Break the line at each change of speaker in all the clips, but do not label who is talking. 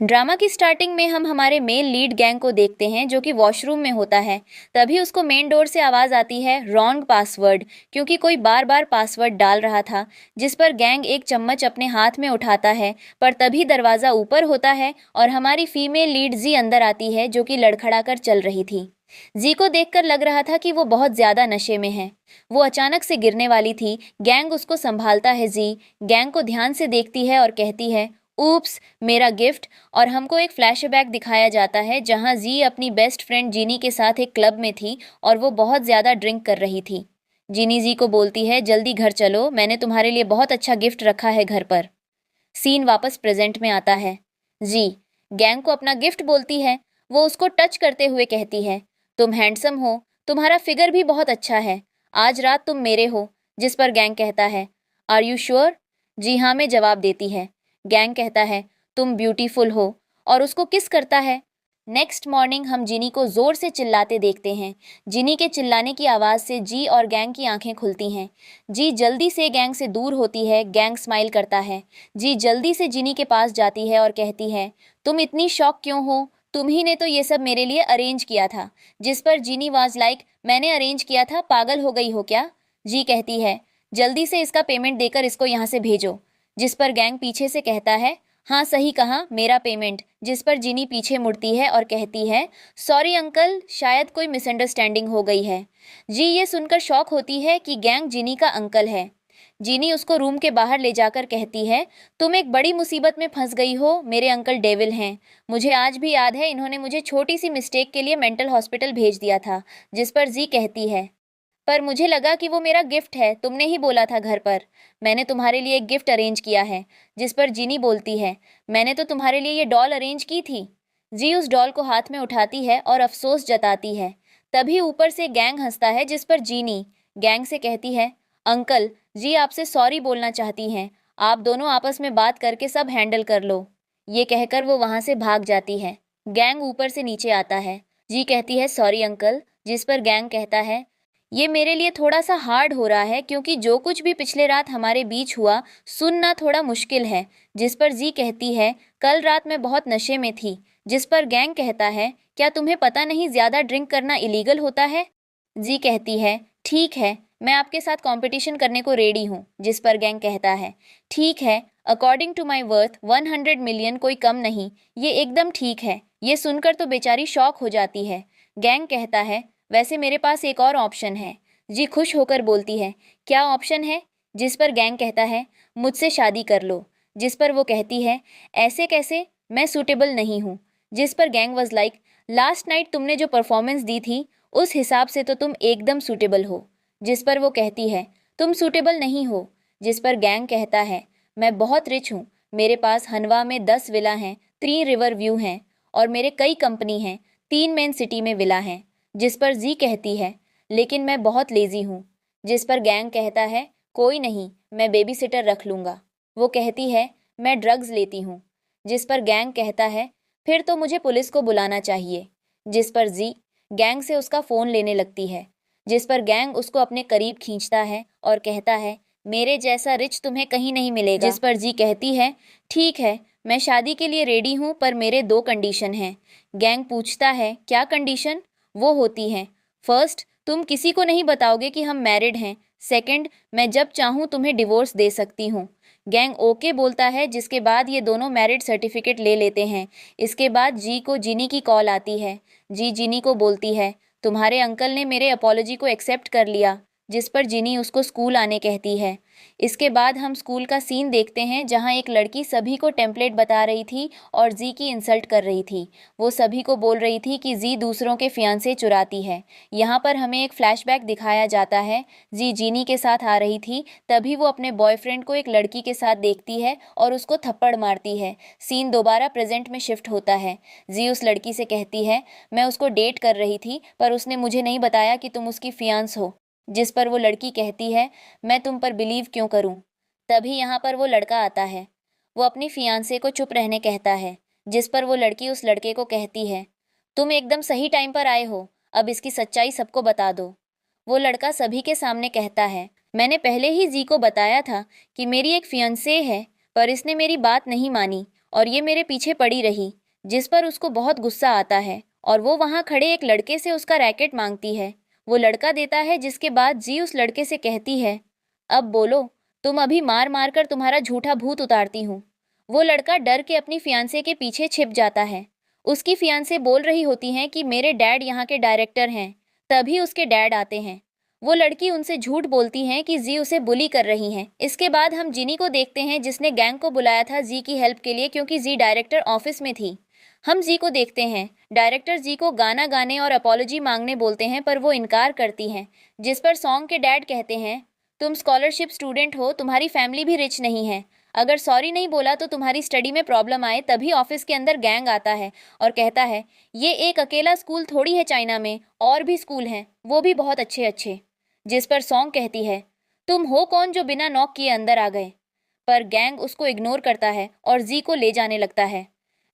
Drama की starting में हम हमारे मेल लीड गैंग को देखते हैं जो कि वॉशरूम में होता है। तभी उसको मेन डोर से आवाज़ आती है रॉन्ग पासवर्ड, क्योंकि कोई बार बार पासवर्ड डाल रहा था। जिस पर गैंग एक चम्मच अपने हाथ में उठाता है, पर तभी दरवाज़ा ऊपर होता है और हमारी फीमेल लीड जी अंदर आती है जो कि लड़खड़ा कर चल रही थी। जी को देखकर लग रहा था कि वो बहुत ज़्यादा नशे में है। वो अचानक से गिरने वाली थी। गैंग उसको संभालता है। जी गैंग को ध्यान से देखती है और कहती है, ऊप्स, मेरा गिफ्ट। और हमको एक फ्लैशबैक दिखाया जाता है जहां जी अपनी बेस्ट फ्रेंड जीनी के साथ एक क्लब में थी और वो बहुत ज़्यादा ड्रिंक कर रही थी। जीनी जी को बोलती है, जल्दी घर चलो, मैंने तुम्हारे लिए बहुत अच्छा गिफ्ट रखा है घर पर। सीन वापस प्रेजेंट में आता है। जी गैंग को अपना गिफ्ट बोलती है। वो उसको टच करते हुए कहती है, तुम हैंडसम हो, तुम्हारा फिगर भी बहुत अच्छा है, आज रात तुम मेरे हो। जिस पर गैंग कहता है, आर यू श्योर? जी हाँ में जवाब देती है। गैंग कहता है, तुम ब्यूटीफुल हो, और उसको किस करता है। नेक्स्ट मॉर्निंग हम जिनी को जोर से चिल्लाते देखते हैं। जिनी के चिल्लाने की आवाज़ से जी और गैंग की आंखें खुलती हैं। जी जल्दी से गैंग से दूर होती है। गैंग स्माइल करता है। जी जल्दी से जिनी के पास जाती है और कहती है, तुम इतनी शॉक क्यों हो? तुम ही ने तो ये सब मेरे लिए अरेंज किया था। जिस पर जिनी वाज लाइक, मैंने अरेंज किया था, पागल हो गई हो क्या? जी कहती है, जल्दी से इसका पेमेंट देकर इसको यहाँ से भेजो। जिस पर गैंग पीछे से कहता है, हाँ सही कहा, मेरा पेमेंट। जिस पर जिनी पीछे मुड़ती है और कहती है, सॉरी अंकल, शायद कोई मिसअंडरस्टैंडिंग हो गई है। जी ये सुनकर शॉक होती है कि गैंग जिनी का अंकल है। जीनी उसको रूम के बाहर ले जाकर कहती है, तुम एक बड़ी मुसीबत में फंस गई हो, मेरे अंकल डेविल हैं। मुझे आज भी याद है, इन्होंने मुझे छोटी सी मिस्टेक के लिए मेंटल हॉस्पिटल भेज दिया था। जिस पर जी कहती है, पर मुझे लगा कि वो मेरा गिफ्ट है, तुमने ही बोला था घर पर। मैंने तुम्हारे लिए एक गिफ्ट अरेंज किया है। जिस पर जीनी बोलती है, मैंने तो तुम्हारे लिए ये डॉल अरेंज की थी। जी उस डॉल को हाथ में उठाती है और अफसोस जताती है। तभी ऊपर से गैंग हंसता है। जिस पर जीनी गैंग से कहती है, अंकल, जी आपसे सॉरी बोलना चाहती हैं, आप दोनों आपस में बात करके सब हैंडल कर लो। ये कहकर वो वहां से भाग जाती है। गैंग ऊपर से नीचे आता है। जी कहती है, सॉरी अंकल। जिस पर गैंग कहता है, ये मेरे लिए थोड़ा सा हार्ड हो रहा है क्योंकि जो कुछ भी पिछले रात हमारे बीच हुआ सुनना थोड़ा मुश्किल है। जिस पर जी कहती है, कल रात मैं बहुत नशे में थी। जिस पर गैंग कहता है, क्या तुम्हें पता नहीं ज़्यादा ड्रिंक करना इलीगल होता है? जी कहती है, ठीक है, मैं आपके साथ कंपटीशन करने को रेडी हूँ। जिस पर गैंग कहता है, ठीक है, according to my worth 100 million कोई कम नहीं, ये एकदम ठीक है। ये सुनकर तो बेचारी शॉक हो जाती है। गैंग कहता है, वैसे मेरे पास एक और ऑप्शन है। जी खुश होकर बोलती है, क्या ऑप्शन है? जिस पर गैंग कहता है, मुझसे शादी कर लो। जिस पर वो कहती है, ऐसे कैसे, मैं सूटेबल नहीं हूँ। जिस पर gang was like, last night तुमने जो परफॉर्मेंस दी थी उस हिसाब से तो तुम एकदम सूटेबल हो। जिस पर वो कहती है, तुम सूटेबल नहीं हो। जिस पर गैंग कहता है, मैं बहुत रिच हूँ, मेरे पास हनवा में 10 विला हैं, 3 रिवर व्यू हैं, और मेरे कई कंपनी हैं, 3 मेन सिटी में विला हैं। जिस पर जी कहती है, लेकिन मैं बहुत लेजी हूँ। जिस पर गैंग कहता है, कोई नहीं, मैं बेबी सिटर रख लूँगा। वो कहती है, मैं ड्रग्स लेती हूँ। जिस पर गैंग कहता है, फिर तो मुझे पुलिस को बुलाना चाहिए। जिस पर जी गैंग से उसका फ़ोन लेने लगती है। जिस पर गैंग उसको अपने करीब खींचता है और कहता है, मेरे जैसा रिच तुम्हें कहीं नहीं मिलेगा। जिस पर जी कहती है, ठीक है, मैं शादी के लिए रेडी हूँ, पर मेरे 2 कंडीशन हैं। गैंग पूछता है, क्या कंडीशन? वो होती हैं, फर्स्ट, तुम किसी को नहीं बताओगे कि हम मैरिड हैं। सेकंड, मैं जब चाहूँ तुम्हें डिवोर्स दे सकती हूँ। गैंग ओके बोलता है, जिसके बाद ये दोनों मैरिड सर्टिफिकेट ले लेते हैं। इसके बाद जी को जिनी की कॉल आती है। जी जिनी को बोलती है, तुम्हारे अंकल ने मेरे अपॉलॉजी को एक्सेप्ट कर लिया। जिस पर जिनी उसको स्कूल आने कहती है। इसके बाद हम स्कूल का सीन देखते हैं जहां एक लड़की सभी को टेम्पलेट बता रही थी और जी की इंसल्ट कर रही थी। वो सभी को बोल रही थी कि जी दूसरों के फियांसे चुराती है। यहाँ पर हमें एक फ्लैशबैक दिखाया जाता है। जी जीनी के साथ आ रही थी, तभी वो अपने बॉयफ्रेंड को एक लड़की के साथ देखती है और उसको थप्पड़ मारती है। सीन दोबारा प्रेजेंट में शिफ्ट होता है। जी उस लड़की से कहती है, मैं उसको डेट कर रही थी, पर उसने मुझे नहीं बताया कि तुम उसकी फियांस हो। जिस पर वो लड़की कहती है, मैं तुम पर बिलीव क्यों करूं? तभी यहाँ पर वो लड़का आता है। वो अपनी फियांसे को चुप रहने कहता है। जिस पर वो लड़की उस लड़के को कहती है, तुम एकदम सही टाइम पर आए हो, अब इसकी सच्चाई सबको बता दो। वो लड़का सभी के सामने कहता है, मैंने पहले ही जी को बताया था कि मेरी एक फियांसे है, पर इसने मेरी बात नहीं मानी और ये मेरे पीछे पड़ी रही, जिस पर उसको बहुत गुस्सा आता है और वो वहाँ खड़े एक लड़के से उसका रैकेट मांगती है। वो लड़का देता है, जिसके बाद जी उस लड़के से कहती है, अब बोलो, तुम अभी मार मार कर तुम्हारा झूठा भूत उतारती हूँ। वो लड़का डर के अपनी फियांसे के पीछे छिप जाता है। उसकी फियांसे बोल रही होती हैं कि मेरे डैड यहाँ के डायरेक्टर हैं। तभी उसके डैड आते हैं। वो लड़की उनसे झूठ बोलती है कि जी उसे बुली कर रही हैं। इसके बाद हम जिनी को देखते हैं, जिसने गैंग को बुलाया था जी की हेल्प के लिए, क्योंकि जी डायरेक्टर ऑफिस में थी। हम जी को देखते हैं। डायरेक्टर जी को गाना गाने और अपॉलॉजी मांगने बोलते हैं, पर वो इनकार करती हैं, जिस पर सॉन्ग के डैड कहते हैं, तुम स्कॉलरशिप स्टूडेंट हो, तुम्हारी फैमिली भी रिच नहीं है। अगर सॉरी नहीं बोला तो तुम्हारी स्टडी में प्रॉब्लम आए। तभी ऑफिस के अंदर गैंग आता है और कहता है, ये एक अकेला स्कूल थोड़ी है चाइना में, और भी स्कूल हैं, वो भी बहुत अच्छे अच्छे। जिस पर सॉन्ग कहती है, तुम हो कौन जो बिना नॉक किए अंदर आ गए। पर गैंग उसको इग्नोर करता है और जी को ले जाने लगता है।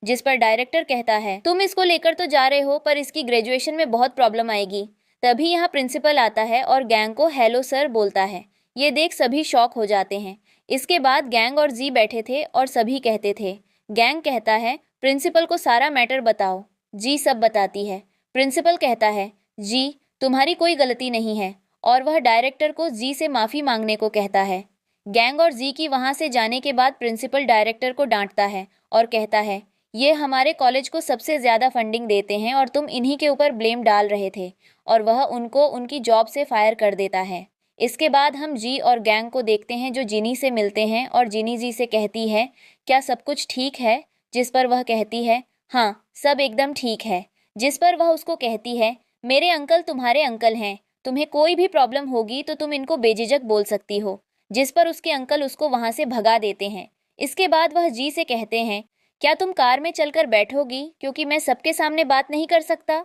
जिस पर डायरेक्टर कहता है, तुम इसको लेकर तो जा रहे हो, पर इसकी ग्रेजुएशन में बहुत प्रॉब्लम आएगी। तभी यहाँ प्रिंसिपल आता है और गैंग को हेलो सर बोलता है। ये देख सभी शॉक हो जाते हैं। इसके बाद गैंग और जी बैठे थे और सभी कहते थे। गैंग कहता है, प्रिंसिपल को सारा मैटर बताओ। जी सब बताती है। प्रिंसिपल कहता है, जी तुम्हारी कोई गलती नहीं है, और वह डायरेक्टर को जी से माफ़ी मांगने को कहता है। गैंग और जी की वहाँ से जाने के बाद प्रिंसिपल डायरेक्टर को डांटता है और कहता है, ये हमारे कॉलेज को सबसे ज़्यादा फंडिंग देते हैं और तुम इन्हीं के ऊपर ब्लेम डाल रहे थे, और वह उनको उनकी जॉब से फायर कर देता है। इसके बाद हम जी और गैंग को देखते हैं, जो जिनी से मिलते हैं और जिनी जी से कहती है, क्या सब कुछ ठीक है। जिस पर वह कहती है, हाँ सब एकदम ठीक है। जिस पर वह उसको कहती है, मेरे अंकल तुम्हारे अंकल हैं, तुम्हें कोई भी प्रॉब्लम होगी तो तुम इनको बेझिझक बोल सकती हो। जिस पर उसके अंकल उसको वहाँ से भगा देते हैं। इसके बाद वह जी से कहते हैं, क्या तुम कार में चलकर बैठोगी, क्योंकि मैं सबके सामने बात नहीं कर सकता।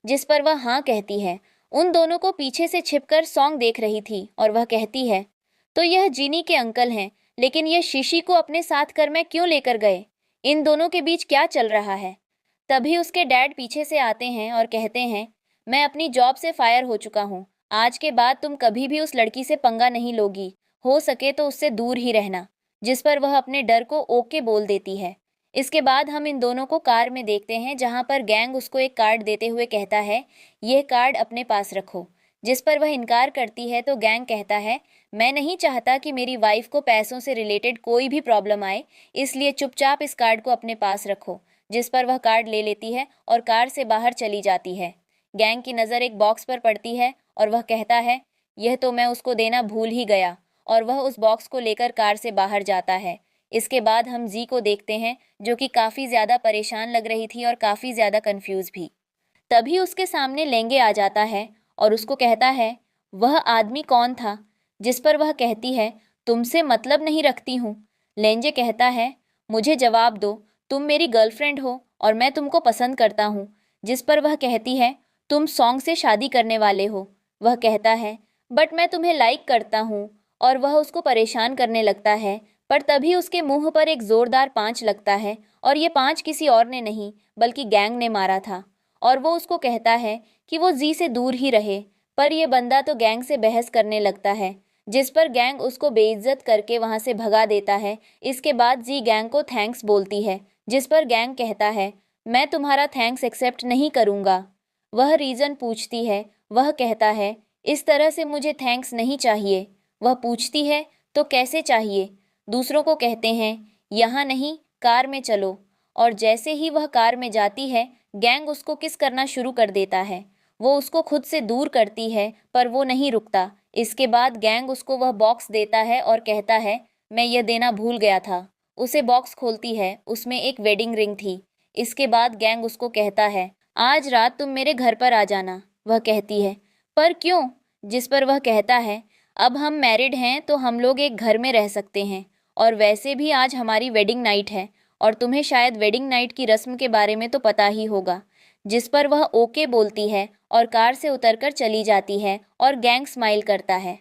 जिस पर वह हाँ कहती है। उन दोनों को पीछे से छिपकर सॉन्ग देख रही थी और वह कहती है, तो यह जीनी के अंकल हैं, लेकिन यह शीशी को अपने साथ कर मैं क्यों लेकर गए। इन दोनों के बीच क्या चल रहा है। तभी उसके डैड पीछे से आते हैं और कहते हैं, मैं अपनी जॉब से फायर हो चुका हूँ। आज के बाद तुम कभी भी उस लड़की से पंगा नहीं लोगी, हो सके तो उससे दूर ही रहना। जिस पर वह अपने डर को ओके बोल देती है। इसके बाद हम इन दोनों को कार में देखते हैं, जहां पर गैंग उसको एक कार्ड देते हुए कहता है, यह कार्ड अपने पास रखो। जिस पर वह इनकार करती है तो गैंग कहता है, मैं नहीं चाहता कि मेरी वाइफ को पैसों से रिलेटेड कोई भी प्रॉब्लम आए, इसलिए चुपचाप इस कार्ड को अपने पास रखो। जिस पर वह कार्ड ले लेती है और कार से बाहर चली जाती है। गैंग की नज़र एक बॉक्स पर पड़ती है और वह कहता है, यह तो मैं उसको देना भूल ही गया, और वह उस बॉक्स को लेकर कार से बाहर जाता है। इसके बाद हम जी को देखते हैं, जो कि काफ़ी ज़्यादा परेशान लग रही थी और काफ़ी ज़्यादा कंफ्यूज भी। तभी उसके सामने लेंगे आ जाता है और उसको कहता है, वह आदमी कौन था। जिस पर वह कहती है, तुमसे मतलब नहीं रखती हूँ। लेंजे कहता है, मुझे जवाब दो, तुम मेरी गर्लफ्रेंड हो और मैं तुमको पसंद करता हूँ। जिस पर वह कहती है, तुम सॉन्ग से शादी करने वाले हो। वह कहता है, बट मैं तुम्हें लाइक करता हूँ, और वह उसको परेशान करने लगता है। पर तभी उसके मुंह पर एक जोरदार पांच लगता है, और ये पांच किसी और ने नहीं बल्कि गैंग ने मारा था। और वो उसको कहता है कि वो जी से दूर ही रहे, पर यह बंदा तो गैंग से बहस करने लगता है। जिस पर गैंग उसको बेइज्जत करके वहां से भगा देता है। इसके बाद जी गैंग को थैंक्स बोलती है। जिस पर गैंग कहता है, मैं तुम्हारा थैंक्स एक्सेप्ट नहीं करूँगा। वह रीज़न पूछती है। वह कहता है, इस तरह से मुझे थैंक्स नहीं चाहिए। वह पूछती है, तो कैसे चाहिए। दूसरों को कहते हैं, यहाँ नहीं, कार में चलो। और जैसे ही वह कार में जाती है, गैंग उसको किस करना शुरू कर देता है। वो उसको खुद से दूर करती है, पर वो नहीं रुकता। इसके बाद गैंग उसको वह बॉक्स देता है और कहता है, मैं यह देना भूल गया था। उसे बॉक्स खोलती है, उसमें एक वेडिंग रिंग थी। इसके बाद गैंग उसको कहता है, आज रात तुम मेरे घर पर आ जाना। वह कहती है, पर क्यों। जिस पर वह कहता है, अब हम मैरिड हैं तो हम लोग एक घर में रह सकते हैं, और वैसे भी आज हमारी वेडिंग नाइट है, और तुम्हें शायद वेडिंग नाइट की रस्म के बारे में तो पता ही होगा। जिस पर वह ओके बोलती है और कार से उतरकर चली जाती है और गैंग स्माइल करता है।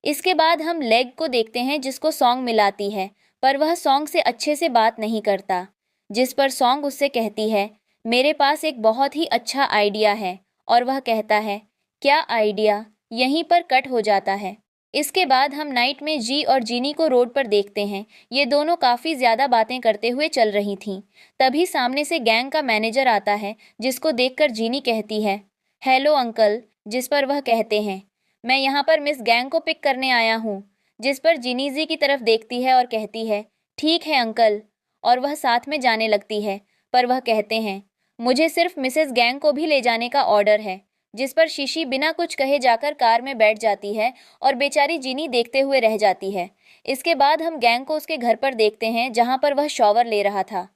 इसके बाद हम लेग को देखते हैं, जिसको सॉन्ग मिलाती है, पर वह सॉन्ग से अच्छे से बात नहीं करता। जिस पर सॉन्ग उससे कहती है, मेरे पास एक बहुत ही अच्छा आइडिया है। और वह कहता है, क्या आइडिया। यहीं पर कट हो जाता है। इसके बाद हम नाइट में जी और जीनी को रोड पर देखते हैं। ये दोनों काफ़ी ज़्यादा बातें करते हुए चल रही थीं। तभी सामने से गैंग का मैनेजर आता है, जिसको देखकर जीनी कहती है, हेलो अंकल। जिस पर वह कहते हैं, मैं यहाँ पर मिस गैंग को पिक करने आया हूँ। जिस पर जीनी जी की तरफ देखती है और कहती है, ठीक है अंकल। और वह साथ में जाने लगती है, पर वह कहते हैं, मुझे सिर्फ मिसेस गैंग को भी ले जाने का ऑर्डर है। जिस पर शीशी बिना कुछ कहे जाकर कार में बैठ जाती है और बेचारी जीनी देखते हुए रह जाती है। इसके बाद हम गैंग को उसके घर पर देखते हैं, जहां पर वह शॉवर ले रहा था।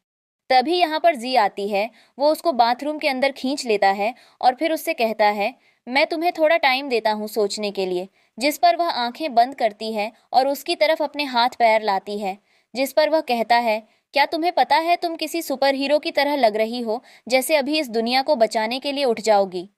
तभी यहाँ पर जी आती है। वो उसको बाथरूम के अंदर खींच लेता है और फिर उससे कहता है, मैं तुम्हें थोड़ा टाइम देता हूँ सोचने के लिए। जिस पर वह आंखें बंद करती है और उसकी तरफ अपने हाथ पैर लाती है। जिस पर वह कहता है, क्या तुम्हें पता है तुम किसी सुपर हीरो की तरह लग रही हो, जैसे अभी इस दुनिया को बचाने के लिए उठ जाओगी।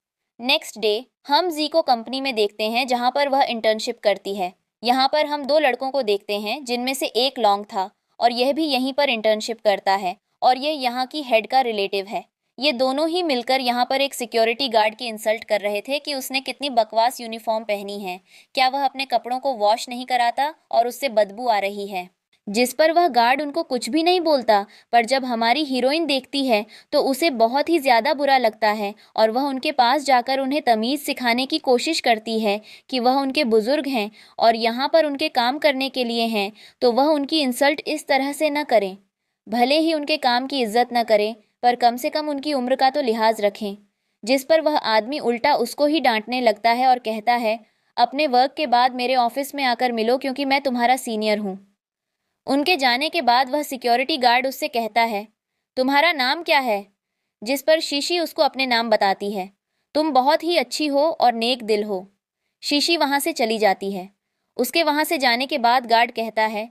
नेक्स्ट डे हम जी को कंपनी में देखते हैं, जहां पर वह इंटर्नशिप करती है। यहाँ पर हम दो लड़कों को देखते हैं, जिनमें से एक लॉन्ग था और यह भी यहीं पर इंटर्नशिप करता है और ये यहाँ की हेड का रिलेटिव है। ये दोनों ही मिलकर यहाँ पर एक सिक्योरिटी गार्ड की इंसल्ट कर रहे थे कि उसने कितनी बकवास यूनिफॉर्म पहनी है, क्या वह अपने कपड़ों को वॉश नहीं कराता और उससे बदबू आ रही है। जिस पर वह गार्ड उनको कुछ भी नहीं बोलता, पर जब हमारी हीरोइन देखती है तो उसे बहुत ही ज़्यादा बुरा लगता है और वह उनके पास जाकर उन्हें तमीज़ सिखाने की कोशिश करती है कि वह उनके बुज़ुर्ग हैं और यहाँ पर उनके काम करने के लिए हैं, तो वह उनकी इंसल्ट इस तरह से न करें। भले ही उनके काम की इज्जत न करें, पर कम से कम उनकी उम्र का तो लिहाज रखें। जिस पर वह आदमी उल्टा उसको ही डांटने लगता है और कहता है, अपने वर्क के बाद मेरे ऑफिस में आकर मिलो, क्योंकि मैं तुम्हारा सीनियर हूँ। उनके जाने के बाद वह सिक्योरिटी गार्ड उससे कहता है, तुम्हारा नाम क्या है। जिस पर शीशी उसको अपने नाम बताती है। तुम बहुत ही अच्छी हो और नेक दिल हो। शीशी वहां से चली जाती है। उसके वहां से जाने के बाद गार्ड कहता है,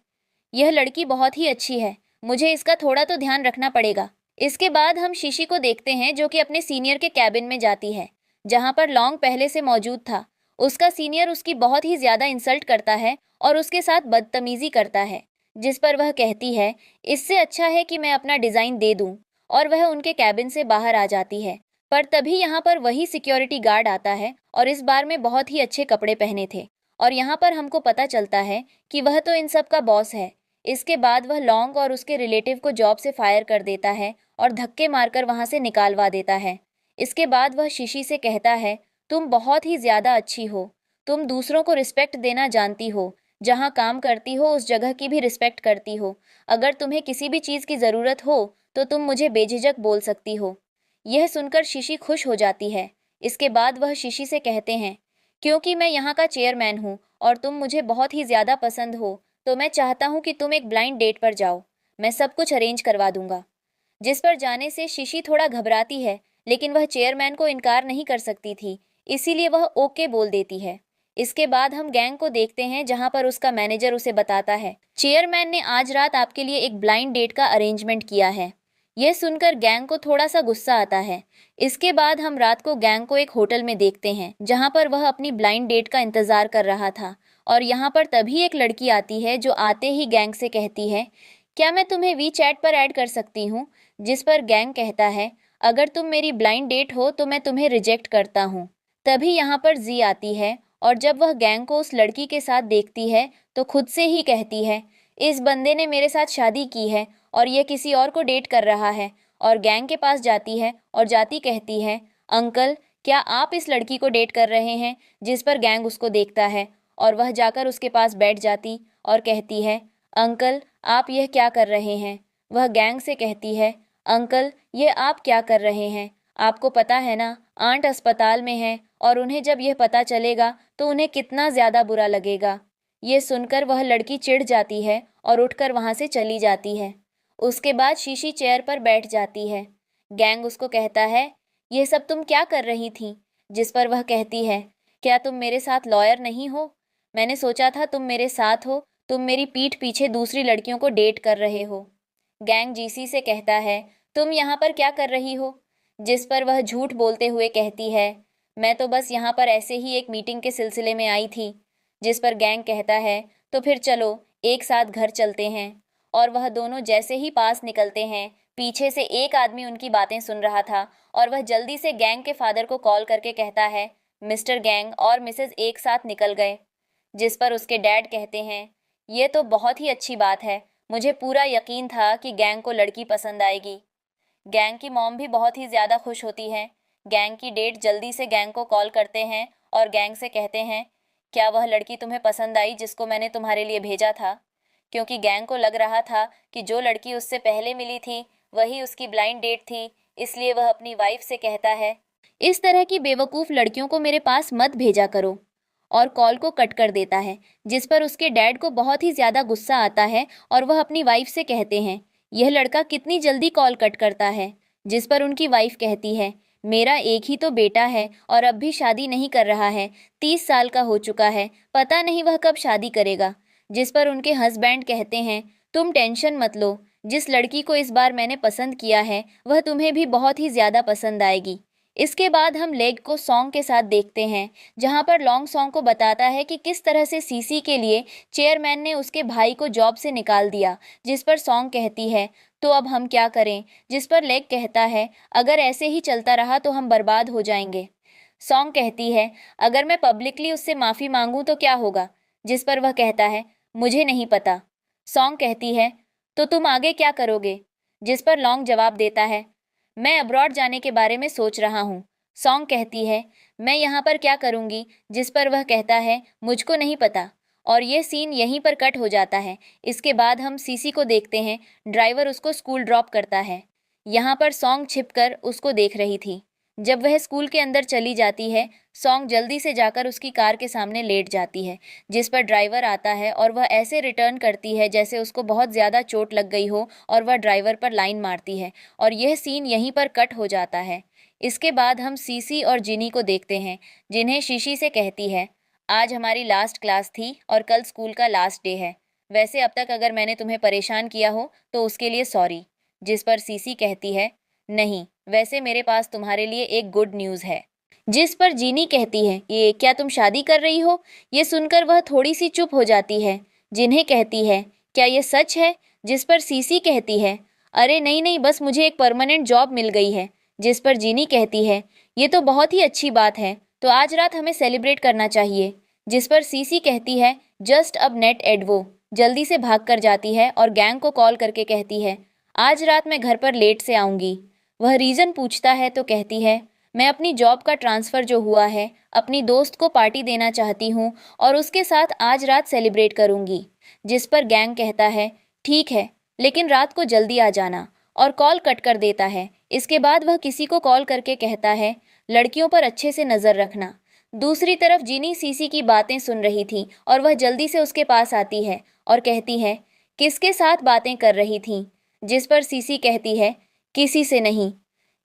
यह लड़की बहुत ही अच्छी है, मुझे इसका थोड़ा तो ध्यान रखना पड़ेगा। इसके बाद हम शीशी को देखते हैं, जो कि अपने सीनियर के कैबिन में जाती है, जहां पर लॉन्ग पहले से मौजूद था। उसका सीनियर उसकी बहुत ही ज्यादा इंसल्ट करता है और उसके साथ बदतमीजी करता है। जिस पर वह कहती है, इससे अच्छा है कि मैं अपना डिजाइन दे दूं, और वह उनके कैबिन से बाहर आ जाती है। पर तभी यहाँ पर वही सिक्योरिटी गार्ड आता है और इस बार में बहुत ही अच्छे कपड़े पहने थे, और यहाँ पर हमको पता चलता है कि वह तो इन सब का बॉस है। इसके बाद वह लॉन्ग और उसके रिलेटिव को जॉब से फायर कर देता है और धक्के मारकर वहां से निकालवा देता है। इसके बाद वह शीशी से कहता है, तुम बहुत ही ज्यादा अच्छी हो, तुम दूसरों को रिस्पेक्ट देना जानती हो, जहाँ काम करती हो उस जगह की भी रिस्पेक्ट करती हो। अगर तुम्हें किसी भी चीज़ की ज़रूरत हो तो तुम मुझे बेझिझक बोल सकती हो। यह सुनकर शीशी खुश हो जाती है। इसके बाद वह शीशी से कहते हैं, क्योंकि मैं यहाँ का चेयरमैन हूँ और तुम मुझे बहुत ही ज़्यादा पसंद हो, तो मैं चाहता हूँ कि तुम एक ब्लाइंड डेट पर जाओ। मैं सब कुछ अरेंज करवा दूंगा। जिस पर जाने से शीशी थोड़ा घबराती है, लेकिन वह चेयरमैन को इनकार नहीं कर सकती थी, इसीलिए वह ओके बोल देती है। इसके बाद हम गैंग को देखते हैं, जहां पर उसका मैनेजर उसे बताता है, चेयरमैन ने आज रात आपके लिए एक ब्लाइंड डेट का अरेंजमेंट किया है। यह सुनकर गैंग को थोड़ा सा गुस्सा आता है। इसके बाद हम रात को गैंग को एक होटल में देखते हैं, जहां पर वह अपनी ब्लाइंड डेट का इंतजार कर रहा था। और यहाँ पर तभी एक लड़की आती है, जो आते ही गैंग से कहती है, क्या मैं तुम्हें वी चैट पर ऐड कर सकती हूँ। जिस पर गैंग कहता है, अगर तुम मेरी ब्लाइंड डेट हो तो मैं तुम्हें रिजेक्ट करता हूँ। तभी यहाँ पर जी आती है और जब वह गैंग को उस लड़की के साथ देखती है तो खुद से ही कहती है, इस बंदे ने मेरे साथ शादी की है और यह किसी और को डेट कर रहा है। और गैंग के पास जाती है और जाती कहती है, अंकल क्या आप इस लड़की को डेट कर रहे हैं। जिस पर गैंग उसको देखता है और वह जाकर उसके पास बैठ जाती और कहती है, अंकल आप यह क्या कर रहे हैं। वह गैंग से कहती है, अंकल ये आप क्या कर रहे हैं, आपको पता है ना आंट अस्पताल में है और उन्हें जब यह पता चलेगा तो उन्हें कितना ज़्यादा बुरा लगेगा। ये सुनकर वह लड़की चिढ़ जाती है और उठकर वहाँ से चली जाती है। उसके बाद शीशी चेयर पर बैठ जाती है। गैंग उसको कहता है, ये सब तुम क्या कर रही थी। जिस पर वह कहती है, क्या तुम मेरे साथ लॉयर नहीं हो। मैंने सोचा था तुम मेरे साथ हो, तुम मेरी पीठ पीछे दूसरी लड़कियों को डेट कर रहे हो। गैंग जीसी से कहता है, तुम यहाँ पर क्या कर रही हो। जिस पर वह झूठ बोलते हुए कहती है, मैं तो बस यहाँ पर ऐसे ही एक मीटिंग के सिलसिले में आई थी। जिस पर गैंग कहता है, तो फिर चलो एक साथ घर चलते हैं। और वह दोनों जैसे ही पास निकलते हैं, पीछे से एक आदमी उनकी बातें सुन रहा था और वह जल्दी से गैंग के फादर को कॉल करके कहता है, मिस्टर गैंग और मिसेज एक साथ निकल गए। जिस पर उसके डैड कहते हैं, ये तो बहुत ही अच्छी बात है, मुझे पूरा यकीन था कि गैंग को लड़की पसंद आएगी। गैंग की मॉम भी बहुत ही ज़्यादा खुश होती है। गैंग की डेट जल्दी से गैंग को कॉल करते हैं और गैंग से कहते हैं, क्या वह लड़की तुम्हें पसंद आई जिसको मैंने तुम्हारे लिए भेजा था? क्योंकि गैंग को लग रहा था कि जो लड़की उससे पहले मिली थी वही उसकी ब्लाइंड डेट थी, इसलिए वह अपनी वाइफ से कहता है, इस तरह की बेवकूफ़ लड़कियों को मेरे पास मत भेजा करो, और कॉल को कट कर देता है। जिस पर उसके डैड को बहुत ही ज़्यादा गुस्सा आता है और वह अपनी वाइफ से कहते हैं, यह लड़का कितनी जल्दी कॉल कट करता है। जिस पर उनकी वाइफ कहती है, मेरा एक ही तो बेटा है और अब भी शादी नहीं कर रहा है, 30 साल का हो चुका है, पता नहीं वह कब शादी करेगा। जिस पर उनके हस्बैंड कहते हैं, तुम टेंशन मत लो, जिस लड़की को इस बार मैंने पसंद किया है वह तुम्हें भी बहुत ही ज़्यादा पसंद आएगी। इसके बाद हम लेग को सॉन्ग के साथ देखते हैं, जहां पर लॉन्ग सॉन्ग को बताता है कि किस तरह से सीसी के लिए चेयरमैन ने उसके भाई को जॉब से निकाल दिया। जिस पर सॉन्ग कहती है, तो अब हम क्या करें? जिस पर लेग कहता है, अगर ऐसे ही चलता रहा तो हम बर्बाद हो जाएंगे। सॉन्ग कहती है, अगर मैं पब्लिकली उससे माफ़ी मांगूं तो क्या होगा? जिस पर वह कहता है, मुझे नहीं पता। सॉन्ग कहती है, तो तुम आगे क्या करोगे? जिस पर लॉन्ग जवाब देता है, मैं अब्रॉड जाने के बारे में सोच रहा हूँ। सॉन्ग कहती है, मैं यहाँ पर क्या करूँगी? जिस पर वह कहता है, मुझको नहीं पता। और ये सीन यहीं पर कट हो जाता है। इसके बाद हम सीसी को देखते हैं, ड्राइवर उसको स्कूल ड्रॉप करता है। यहाँ पर सॉन्ग छिपकर उसको देख रही थी। जब वह स्कूल के अंदर चली जाती है, सॉन्ग जल्दी से जाकर उसकी कार के सामने लेट जाती है। जिस पर ड्राइवर आता है और वह ऐसे रिटर्न करती है जैसे उसको बहुत ज़्यादा चोट लग गई हो और वह ड्राइवर पर लाइन मारती है, और यह सीन यहीं पर कट हो जाता है। इसके बाद हम सीसी और जिनी को देखते हैं, जिन्हें शीशी से कहती है, आज हमारी लास्ट क्लास थी और कल स्कूल का लास्ट डे है। वैसे अब तक अगर मैंने तुम्हें परेशान किया हो तो उसके लिए सॉरी। जिस पर सीसी कहती है, नहीं, वैसे मेरे पास तुम्हारे लिए एक गुड न्यूज़ है। जिस पर जीनी कहती है, ये क्या तुम शादी कर रही हो? ये सुनकर वह थोड़ी सी चुप हो जाती है। जिन्हें कहती है, क्या ये सच है? जिस पर सीसी कहती है, अरे नहीं नहीं, बस मुझे एक परमानेंट जॉब मिल गई है। जिस पर जीनी कहती है, ये तो बहुत ही अच्छी बात है, तो आज रात हमें सेलिब्रेट करना चाहिए। जिस पर सीसी कहती है, जस्ट अब नेट एडवो। जल्दी से भाग कर जाती है और गैंग को कॉल करके कहती है, आज रात मैं घर पर लेट से आऊँगी। वह रीज़न पूछता है तो कहती है, मैं अपनी जॉब का ट्रांसफ़र जो हुआ है अपनी दोस्त को पार्टी देना चाहती हूँ और उसके साथ आज रात सेलिब्रेट करूँगी। जिस पर गैंग कहता है, ठीक है, लेकिन रात को जल्दी आ जाना, और कॉल कट कर देता है। इसके बाद वह किसी को कॉल करके कहता है, लड़कियों पर अच्छे से नज़र रखना। दूसरी तरफ जीनी सीसी की बातें सुन रही थी और वह जल्दी से उसके पास आती है और कहती है, किसके साथ बातें कर रही थी? जिस पर सीसी कहती है, किसी से नहीं।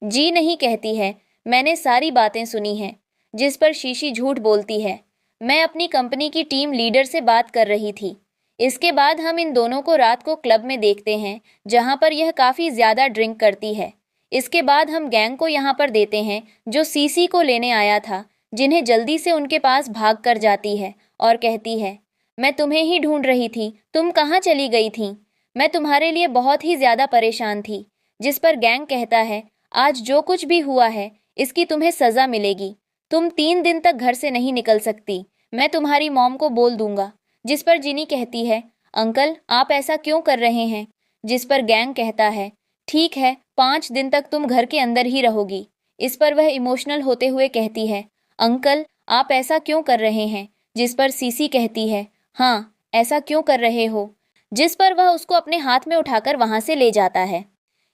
जी नहीं कहती है, मैंने सारी बातें सुनी हैं। जिस पर शीशी झूठ बोलती है, मैं अपनी कंपनी की टीम लीडर से बात कर रही थी। इसके बाद हम इन दोनों को रात को क्लब में देखते हैं, जहां पर यह काफ़ी ज़्यादा ड्रिंक करती है। इसके बाद हम गैंग को यहाँ पर देते हैं जो सीसी को लेने आया था, जिन्हें जल्दी से उनके पास भाग कर जाती है और कहती है, मैं तुम्हें ही ढूंढ रही थी, तुम कहाँ चली गई थी? मैं तुम्हारे लिए बहुत ही ज़्यादा परेशान थी। जिस पर गैंग कहता है, आज जो कुछ भी हुआ है इसकी तुम्हें सज़ा मिलेगी। तुम 3 दिन तक घर से नहीं निकल सकती, मैं तुम्हारी मॉम को बोल दूंगा। जिस पर जिनी कहती है, अंकल आप ऐसा क्यों कर रहे हैं? जिस पर गैंग कहता है, ठीक है, 5 दिन तक तुम घर के अंदर ही रहोगी। इस पर वह इमोशनल होते हुए कहती है, अंकल आप ऐसा क्यों कर रहे हैं? जिस पर सीसी कहती है, हाँ ऐसा क्यों कर रहे हो? जिस पर वह उसको अपने हाथ में उठाकर वहां से ले जाता है।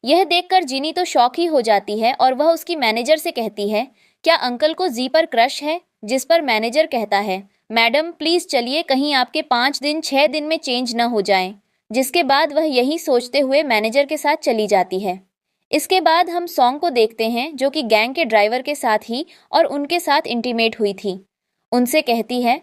यह देखकर जिनी तो शॉक ही हो जाती है और वह उसकी मैनेजर से कहती है, क्या अंकल को जी पर क्रश है? जिस पर मैनेजर कहता है, मैडम प्लीज़ चलिए, कहीं आपके 5 दिन 6 दिन में चेंज न हो जाएं। जिसके बाद वह यही सोचते हुए मैनेजर के साथ चली जाती है। इसके बाद हम सॉन्ग को देखते हैं, जो कि गैंग के ड्राइवर के साथ ही और उनके साथ इंटीमेट हुई थी। उनसे कहती है,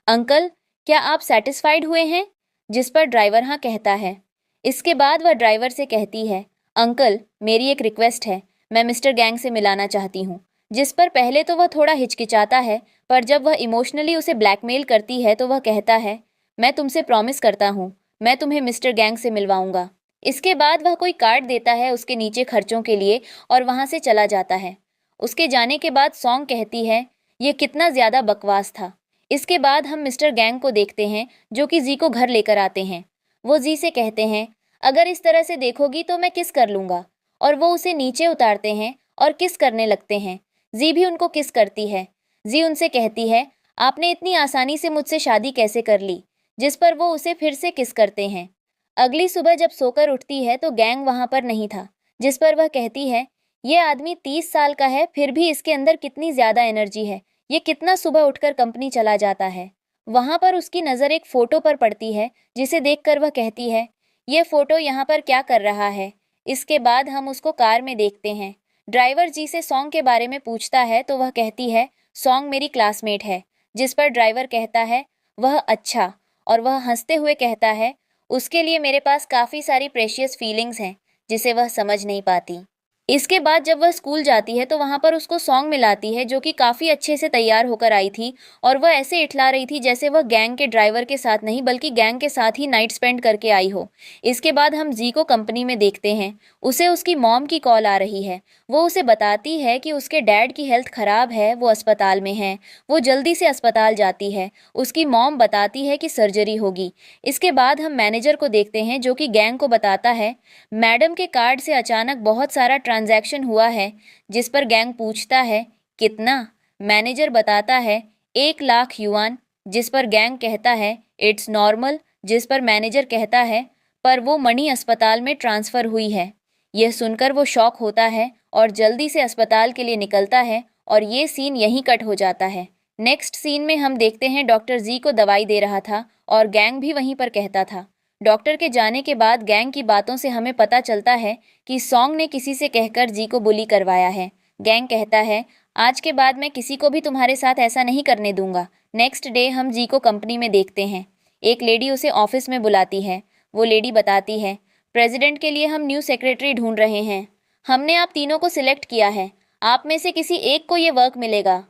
अंकल क्या आप सेटिस्फाइड हुए हैं? जिस पर ड्राइवर हाँ कहता है। इसके बाद वह ड्राइवर से कहती है, अंकल मेरी एक रिक्वेस्ट है, मैं मिस्टर गैंग से मिलाना चाहती हूँ। जिस पर पहले तो वह थोड़ा हिचकिचाता है, पर जब वह इमोशनली उसे ब्लैकमेल करती है तो वह कहता है, मैं तुमसे प्रॉमिस करता हूँ, मैं तुम्हें मिस्टर गैंग से मिलवाऊंगा। इसके बाद वह कोई कार्ड देता है उसके नीचे खर्चों के लिए और वहाँ से चला जाता है। उसके जाने के बाद सॉन्ग कहती है, ये कितना ज़्यादा बकवास था। इसके बाद हम मिस्टर गैंग को देखते हैं जो कि जी को घर लेकर आते हैं। वो जी से कहते हैं, अगर इस तरह से देखोगी तो मैं किस कर लूँगा, और वो उसे नीचे उतारते हैं और किस करने लगते हैं। जी भी उनको किस करती है। जी उनसे कहती है, आपने इतनी आसानी से मुझसे शादी कैसे कर ली, जिस पर वो उसे फिर से किस करते हैं। अगली सुबह जब सोकर उठती है तो गैंग वहाँ पर नहीं था, जिस पर वह कहती है, ये आदमी 30 साल का है फिर भी इसके अंदर कितनी ज़्यादा एनर्जी है, ये कितना सुबह उठकर कंपनी चला जाता है। वहाँ पर उसकी नज़र एक फ़ोटो पर पड़ती है, जिसे देखकर वह कहती है, ये फ़ोटो यहाँ पर क्या कर रहा है। इसके बाद हम उसको कार में देखते हैं। ड्राइवर जी से सॉन्ग के बारे में पूछता है तो वह कहती है, सॉन्ग मेरी क्लासमेट है। जिस पर ड्राइवर कहता है, वह अच्छा, और वह हंसते हुए कहता है, उसके लिए मेरे पास काफ़ी सारी प्रेशियस फीलिंग्स हैं जिसे वह समझ नहीं पाती। इसके बाद जब वह स्कूल जाती है तो वहाँ पर उसको सॉन्ग मिलाती है जो कि काफ़ी अच्छे से तैयार होकर आई थी, और वह ऐसे इठला रही थी जैसे वह गैंग के ड्राइवर के साथ नहीं बल्कि गैंग के साथ ही नाइट स्पेंड करके आई हो। इसके बाद हम जी को कंपनी में देखते हैं। उसे उसकी मॉम की कॉल आ रही है। वो उसे बताती है कि उसके डैड की हेल्थ ख़राब है, वो अस्पताल में हैं। वो जल्दी से अस्पताल जाती है। उसकी मॉम बताती है कि सर्जरी होगी। इसके बाद हम मैनेजर को देखते हैं जो कि गैंग को बताता है, मैडम के कार्ड से अचानक बहुत सारा ट्रांजैक्शन हुआ है। जिस पर गैंग पूछता है, कितना। मैनेजर बताता है, 1 लाख युआन। जिस पर गैंग कहता है, इट्स नॉर्मल। जिस पर मैनेजर कहता है, पर वो मनी अस्पताल में ट्रांसफ़र हुई है। यह सुनकर वो शॉक होता है और जल्दी से अस्पताल के लिए निकलता है, और ये सीन यहीं कट हो जाता है। नेक्स्ट सीन में हम देखते हैं डॉक्टर जी को दवाई दे रहा था और गैंग भी वहीं पर कहता था। डॉक्टर के जाने के बाद गैंग की बातों से हमें पता चलता है कि सॉन्ग ने किसी से कहकर जी को बुली करवाया है। गैंग कहता है, आज के बाद मैं किसी को भी तुम्हारे साथ ऐसा नहीं करने दूंगा। नेक्स्ट डे हम जी को कंपनी में देखते हैं। एक लेडी उसे ऑफिस में बुलाती है। वो लेडी बताती है, प्रेसिडेंट के लिए हम न्यू सेक्रेटरी ढूंढ रहे हैं। हमने आप तीनों को सिलेक्ट किया है। आप में से किसी एक को ये वर्क मिलेगा।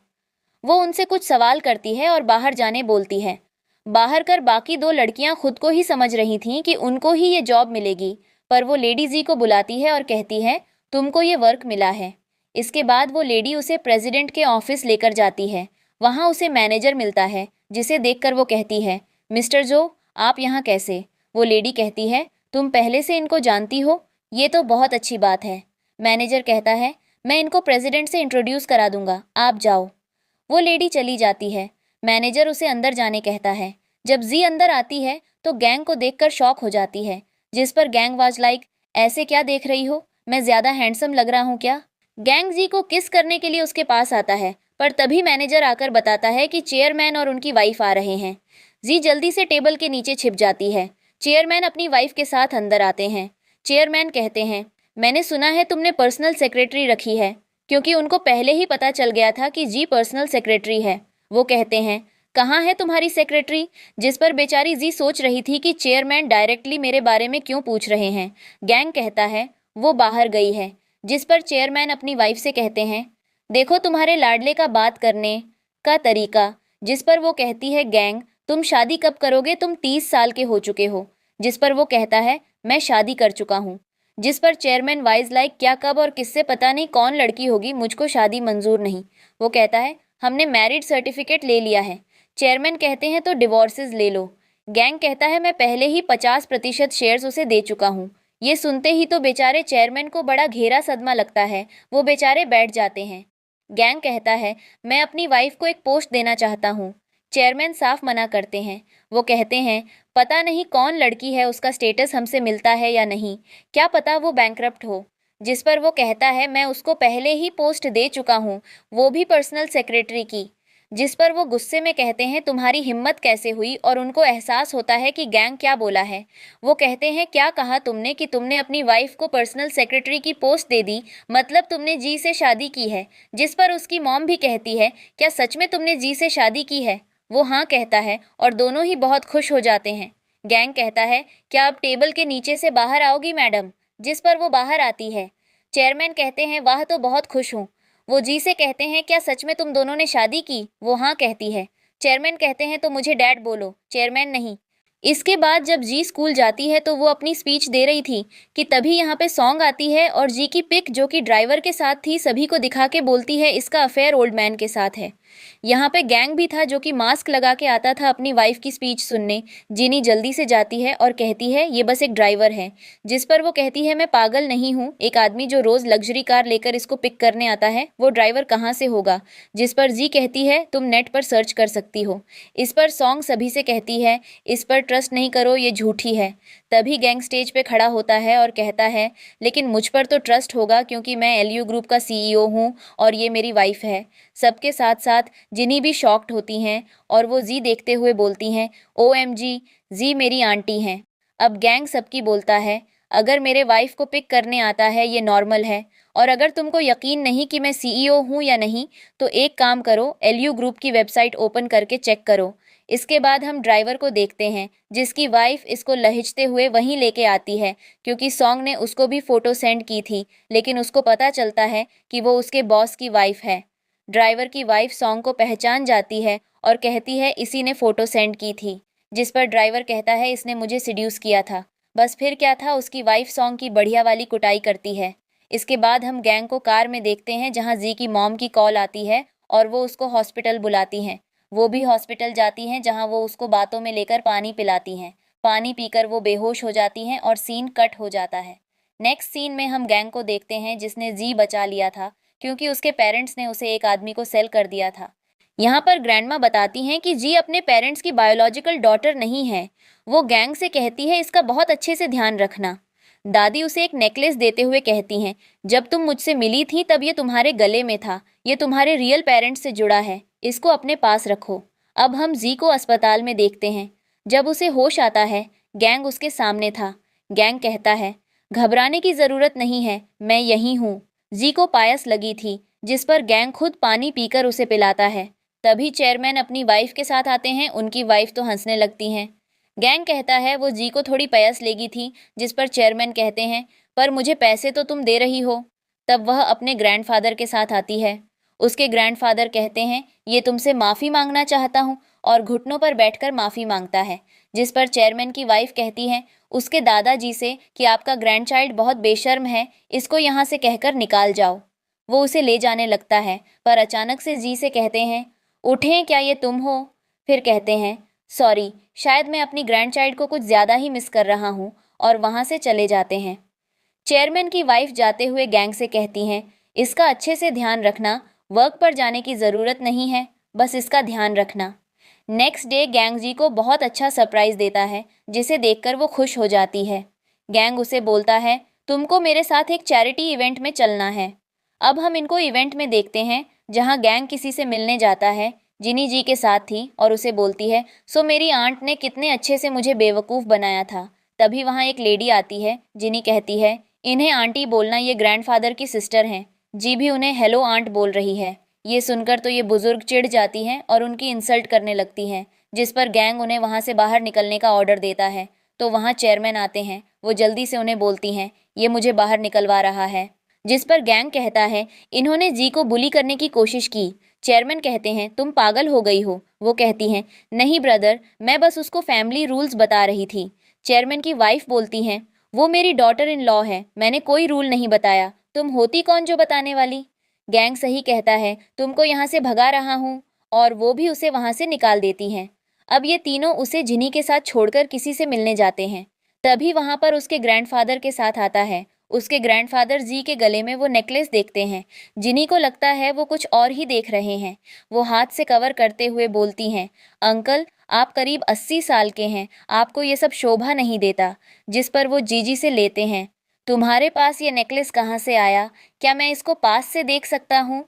वो उनसे कुछ सवाल करती है और बाहर जाने बोलती है। बाहर कर बाकी 2 लड़कियां खुद को ही समझ रही थीं कि उनको ही ये जॉब मिलेगी, पर वो लेडी जी को बुलाती है और कहती है, तुमको ये वर्क मिला है। इसके बाद वो लेडी उसे प्रेसिडेंट के ऑफिस लेकर जाती है। वहाँ उसे मैनेजर मिलता है, जिसे देखकर वो कहती है, मिस्टर जो, आप यहाँ कैसे। वो लेडी कहती है, तुम पहले से इनको जानती हो, ये तो बहुत अच्छी बात है। मैनेजर कहता है, मैं इनको प्रेसिडेंट से इंट्रोड्यूस करा दूंगा, आप जाओ। वो लेडी चली जाती है। मैनेजर उसे अंदर जाने कहता है। जब जी अंदर आती है तो गैंग को देखकर शॉक हो जाती है, जिस पर गैंग वाज लाइक, ऐसे क्या देख रही हो, मैं ज़्यादा हैंडसम लग रहा हूँ क्या। गैंग जी को किस करने के लिए उसके पास आता है, पर तभी मैनेजर आकर बताता है कि चेयरमैन और उनकी वाइफ आ रहे हैं। जी जल्दी से टेबल के नीचे छिप जाती है। चेयरमैन अपनी वाइफ के साथ अंदर आते हैं। चेयरमैन कहते हैं, मैंने सुना है तुमने पर्सनल सेक्रेटरी रखी है, क्योंकि उनको पहले ही पता चल गया था कि जी पर्सनल सेक्रेटरी है। वो कहते हैं, कहाँ है तुम्हारी सेक्रेटरी। जिस पर बेचारी जी सोच रही थी कि चेयरमैन डायरेक्टली मेरे बारे में क्यों पूछ रहे हैं। गैंग कहता है, वो बाहर गई है। जिस पर चेयरमैन अपनी वाइफ से कहते हैं, देखो तुम्हारे लाडले का बात करने का तरीका। जिस पर वो कहती है, गैंग तुम शादी कब करोगे, तुम 30 साल के हो चुके हो। जिस पर वो कहता है, मैं शादी कर चुका हूँ। जिस पर चेयरमैन वाइज लाइक, क्या कब और किससे, पता नहीं कौन लड़की होगी, मुझको शादी मंजूर नहीं। वो कहता है, हमने मैरिड सर्टिफिकेट ले लिया है। चेयरमैन कहते हैं, तो डिवोर्सेस ले लो। गैंग कहता है, मैं पहले ही 50% शेयर्स उसे दे चुका हूँ। ये सुनते ही तो बेचारे चेयरमैन को बड़ा घेरा सदमा लगता है। वो बेचारे बैठ जाते हैं। गैंग कहता है, मैं अपनी वाइफ को एक पोस्ट देना चाहता हूँ। चेयरमैन साफ मना करते हैं। वो कहते हैं, पता नहीं कौन लड़की है, उसका स्टेटस हमसे मिलता है या नहीं, क्या पता वो बैंकरप्ट हो। जिस पर वो कहता है, मैं उसको पहले ही पोस्ट दे चुका हूँ, वो भी पर्सनल सेक्रेटरी की। जिस पर वो गुस्से में कहते हैं, तुम्हारी हिम्मत कैसे हुई, और उनको एहसास होता है कि गैंग क्या बोला है। वो कहते हैं, क्या कहा तुमने कि तुमने अपनी वाइफ को पर्सनल सेक्रेटरी की पोस्ट दे दी, मतलब तुमने जी से शादी की है। जिस पर उसकी मॉम भी कहती है, क्या सच में तुमने जी से शादी की है। वो हाँ कहता है और दोनों ही बहुत खुश हो जाते हैं। गैंग कहता है, क्या आप टेबल के नीचे से बाहर आओगी मैडम। जिस पर वो बाहर आती है। चेयरमैन कहते हैं, वाह तो बहुत खुश हूँ। वो जी से कहते हैं, क्या सच में तुम दोनों ने शादी की। वो हाँ कहती है। चेयरमैन कहते हैं, तो मुझे डैड बोलो। चेयरमैन नहीं। इसके बाद जब जी स्कूल जाती है तो वो अपनी स्पीच दे रही थी कि तभी यहाँ पे सॉन्ग आती है और जी की पिक जो कि ड्राइवर के साथ थी सभी को दिखा के बोलती है इसका अफेयर ओल्ड मैन के साथ है। यहाँ पे गैंग भी था जो कि मास्क लगा के आता था अपनी वाइफ की स्पीच सुनने। जिनी जल्दी से जाती है और कहती है ये बस एक ड्राइवर है, जिस पर वो कहती है मैं पागल नहीं हूँ, एक आदमी जो रोज लग्जरी कार लेकर इसको पिक करने आता है वो ड्राइवर कहाँ से होगा। जिस पर जी कहती है तुम नेट पर सर्च कर सकती हो। इस पर सॉन्ग सभी से कहती है इस पर ट्रस्ट नहीं करो, ये झूठी है। तभी गैंग स्टेज पे खड़ा होता है और कहता है लेकिन मुझ पर तो ट्रस्ट होगा क्योंकि मैं एलयू ग्रुप का सीईओ हूँ और ये मेरी वाइफ है। सबके साथ साथ जिनी भी शॉक्ड होती हैं और वो जी देखते हुए बोलती हैं OMG, जी मेरी आंटी हैं। अब गैंग सबकी बोलता है अगर मेरे वाइफ को पिक करने आता है ये नॉर्मल है, और अगर तुमको यकीन नहीं कि मैं सीईओ हूँ या नहीं तो एक काम करो, एलयू ग्रुप की वेबसाइट ओपन करके चेक करो। इसके बाद हम ड्राइवर को देखते हैं जिसकी वाइफ इसको लहिजते हुए वहीं लेके आती है क्योंकि सॉन्ग ने उसको भी फोटो सेंड की थी, लेकिन उसको पता चलता है कि वो उसके बॉस की वाइफ है। ड्राइवर की वाइफ सॉन्ग को पहचान जाती है और कहती है इसी ने फोटो सेंड की थी। जिस पर ड्राइवर कहता है इसने मुझे सिड्यूस किया था। बस फिर क्या था, उसकी वाइफ सॉन्ग की बढ़िया वाली कुटाई करती है। इसके बाद हम गैंग को कार में देखते हैं जहां जी की मॉम की कॉल आती है और वो उसको हॉस्पिटल बुलाती हैं। वो भी हॉस्पिटल जाती हैं जहां वो उसको बातों में लेकर पानी पिलाती हैं। पानी पीकर वो बेहोश हो जाती हैं और सीन कट हो जाता है। नेक्स्ट सीन में हम गैंग को देखते हैं जिसने जी बचा लिया था क्योंकि उसके पेरेंट्स ने उसे एक आदमी को सेल कर दिया था। यहाँ पर ग्रैंडमा बताती हैं कि जी अपने पेरेंट्स की बायोलॉजिकल डॉटर नहीं है। वो गैंग से कहती है इसका बहुत अच्छे से ध्यान रखना। दादी उसे एक नेकलेस देते हुए कहती हैं जब तुम मुझसे मिली थी तब ये तुम्हारे गले में था, ये तुम्हारे रियल पेरेंट्स से जुड़ा है, इसको अपने पास रखो। अब हम जी को अस्पताल में देखते हैं। जब उसे होश आता है गैंग उसके सामने था। गैंग कहता है घबराने की ज़रूरत नहीं है, मैं यहीं हूँ। जी को पायस लगी थी जिस पर गैंग खुद पानी पीकर उसे पिलाता है। तभी चेयरमैन अपनी वाइफ के साथ आते हैं, उनकी वाइफ तो हंसने लगती हैं। गैंग कहता है वो जी को थोड़ी पयस लेगी थी, जिस पर चेयरमैन कहते हैं पर मुझे पैसे तो तुम दे रही हो। तब वह अपने ग्रैंडफादर के साथ आती है। उसके ग्रैंडफादर कहते हैं ये तुमसे माफ़ी मांगना चाहता हूँ, और घुटनों पर बैठकर माफ़ी मांगता है। जिस पर चेयरमैन की वाइफ कहती है उसके दादाजी से कि आपका ग्रैंड चाइल्ड बहुत बेशर्म है, इसको यहाँ से कहकर निकाल जाओ। वो उसे ले जाने लगता है पर अचानक से जी से कहते हैं उठें, क्या ये तुम हो। फिर कहते हैं सॉरी, शायद मैं अपनी ग्रैंड चाइल्ड को कुछ ज़्यादा ही मिस कर रहा हूँ, और वहाँ से चले जाते हैं। चेयरमैन की वाइफ जाते हुए गैंग से कहती हैं इसका अच्छे से ध्यान रखना, वर्क पर जाने की ज़रूरत नहीं है, बस इसका ध्यान रखना। नेक्स्ट डे गैंग जी को बहुत अच्छा सरप्राइज़ देता है जिसे देखकर वो खुश हो जाती है। गैंग उसे बोलता है तुमको मेरे साथ एक चैरिटी इवेंट में चलना है। अब हम इनको इवेंट में देखते हैं जहाँ गैंग किसी से मिलने जाता है। जिनी जी के साथ थी और उसे बोलती है सो मेरी आंट ने कितने अच्छे से मुझे बेवकूफ़ बनाया था। तभी वहाँ एक लेडी आती है। जिनी कहती है इन्हें आंटी बोलना, ये ग्रैंडफादर की सिस्टर हैं। जी भी उन्हें हेलो आंट बोल रही है। ये सुनकर तो ये बुजुर्ग चिढ़ जाती हैं और उनकी इंसल्ट करने लगती हैं, जिस पर गैंग उन्हें वहाँ से बाहर निकलने का ऑर्डर देता है। तो वहाँ चेयरमैन आते हैं। वो जल्दी से उन्हें बोलती हैं ये मुझे बाहर निकलवा रहा है। जिस पर गैंग कहता है इन्होंने जी को बुली करने की कोशिश की। चेयरमैन कहते हैं तुम पागल हो गई हो। वो कहती हैं नहीं ब्रदर, मैं बस उसको फैमिली रूल्स बता रही थी। चेयरमैन की वाइफ बोलती हैं वो मेरी डॉटर इन लॉ है, मैंने कोई रूल नहीं बताया, तुम होती कौन जो बताने वाली। गैंग सही कहता है तुमको यहाँ से भगा रहा हूँ, और वो भी उसे वहाँ से निकाल देती हैं। अब ये तीनों उसे जिनी के साथ छोड़कर किसी से मिलने जाते हैं। तभी वहाँ पर उसके ग्रैंडफादर के साथ आता है। उसके ग्रैंडफादर जी के गले में वो नेकलेस देखते हैं। जिनी को लगता है वो कुछ और ही देख रहे हैं। वो हाथ से कवर करते हुए बोलती हैं अंकल आप करीब 80 साल के हैं, आपको ये सब शोभा नहीं देता। जिस पर वो जीजी से लेते हैं तुम्हारे पास ये नेकलेस कहाँ से आया, क्या मैं इसको पास से देख सकता हूँ।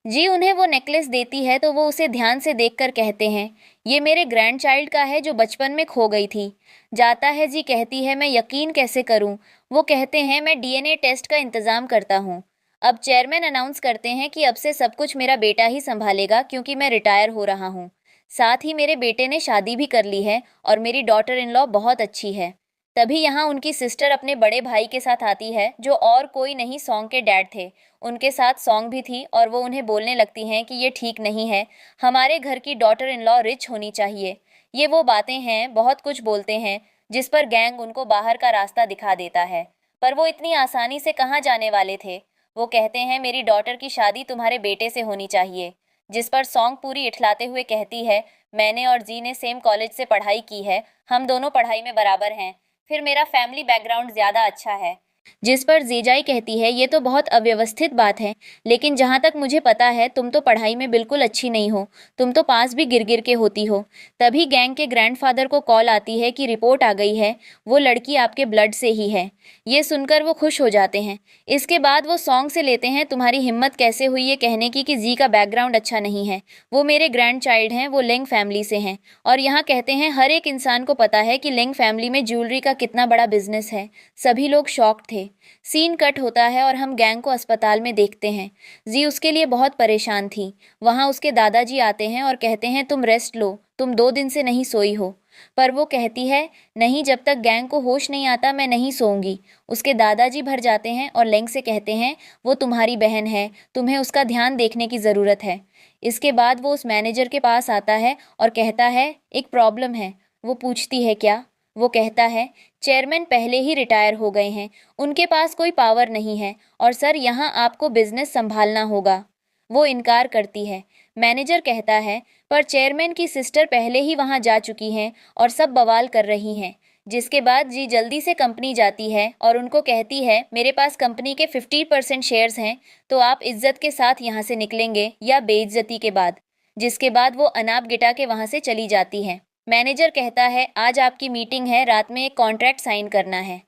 जी उन्हें वो नेकलेस देती है तो वो उसे ध्यान से देखकर कहते हैं ये मेरे ग्रैंड चाइल्ड का है जो बचपन में खो गई थी। जाता है जी कहती है मैं यकीन कैसे करूं। वो कहते हैं मैं डीएनए टेस्ट का इंतज़ाम करता हूं। अब चेयरमैन अनाउंस करते हैं कि अब से सब कुछ मेरा बेटा ही संभालेगा क्योंकि मैं रिटायर हो रहा हूं। साथ ही मेरे बेटे ने शादी भी कर ली है और मेरी डॉटर इन लॉ बहुत अच्छी है। तभी यहाँ उनकी सिस्टर अपने बड़े भाई के साथ आती है जो और कोई नहीं सॉन्ग के डैड थे। उनके साथ सॉन्ग भी थी और वो उन्हें बोलने लगती हैं कि ये ठीक नहीं है, हमारे घर की डॉटर इन लॉ रिच होनी चाहिए। ये वो बातें हैं, बहुत कुछ बोलते हैं, जिस पर गैंग उनको बाहर का रास्ता दिखा देता है। पर वो इतनी आसानी से कहाँ जाने वाले थे। वो कहते हैं मेरी डॉटर की शादी तुम्हारे बेटे से होनी चाहिए। जिस पर सॉन्ग पूरी इठलाते हुए कहती है मैंने और जी ने सेम कॉलेज से पढ़ाई की है, हम दोनों पढ़ाई में बराबर हैं, फिर मेरा फैमिली बैकग्राउंड ज़्यादा अच्छा है। जिस पर जीजाई कहती है ये तो बहुत अव्यवस्थित बात है, लेकिन जहाँ तक मुझे पता है तुम तो पढ़ाई में बिल्कुल अच्छी नहीं हो, तुम तो पास भी गिर गिर के होती हो। तभी गैंग के ग्रैंडफादर को कॉल आती है कि रिपोर्ट आ गई है, वो लड़की आपके ब्लड से ही है। ये सुनकर वो खुश हो जाते हैं। इसके बाद वो सॉन्ग से लेते हैं तुम्हारी हिम्मत कैसे हुई ये कहने की कि जी का बैकग्राउंड अच्छा नहीं है, वो मेरे ग्रैंड चाइल्ड हैं, वो लेंग फैमिली से हैं। और यहाँ कहते हैं हर एक इंसान को पता है कि लेंग फैमिली में ज्वेलरी का कितना बड़ा बिजनेस है। सभी लोग शॉक्ड थे। सीन कट होता है और हम गैंग को अस्पताल में देखते हैं। जी उसके लिए बहुत परेशान थी। वहाँ उसके दादाजी आते हैं और कहते हैं तुम रेस्ट लो, तुम 2 दिन से नहीं सोई हो। पर वो कहती है नहीं, जब तक गैंग को होश नहीं आता मैं नहीं सोऊंगी। उसके दादाजी भर जाते हैं और लेंग से कहते हैं वो तुम्हारी बहन है, तुम्हें उसका ध्यान देखने की ज़रूरत है। इसके बाद वो उस मैनेजर के पास आता है और कहता है एक प्रॉब्लम है। वो पूछती है क्या? वो कहता है चेयरमैन पहले ही रिटायर हो गए हैं, उनके पास कोई पावर नहीं है और सर यहाँ आपको बिजनेस संभालना होगा। वो इनकार करती है। मैनेजर कहता है पर चेयरमैन की सिस्टर पहले ही वहाँ जा चुकी हैं और सब बवाल कर रही हैं। जिसके बाद जी जल्दी से कंपनी जाती है और उनको कहती है मेरे पास कंपनी के 50% शेयर्स हैं, तो आप इज्जत के साथ यहाँ से निकलेंगे या बेइज्जती के बाद। जिसके बाद वो अनाप गिटा के वहाँ से चली जाती है। मैनेजर कहता है आज आपकी मीटिंग है, रात में एक कॉन्ट्रैक्ट साइन करना है।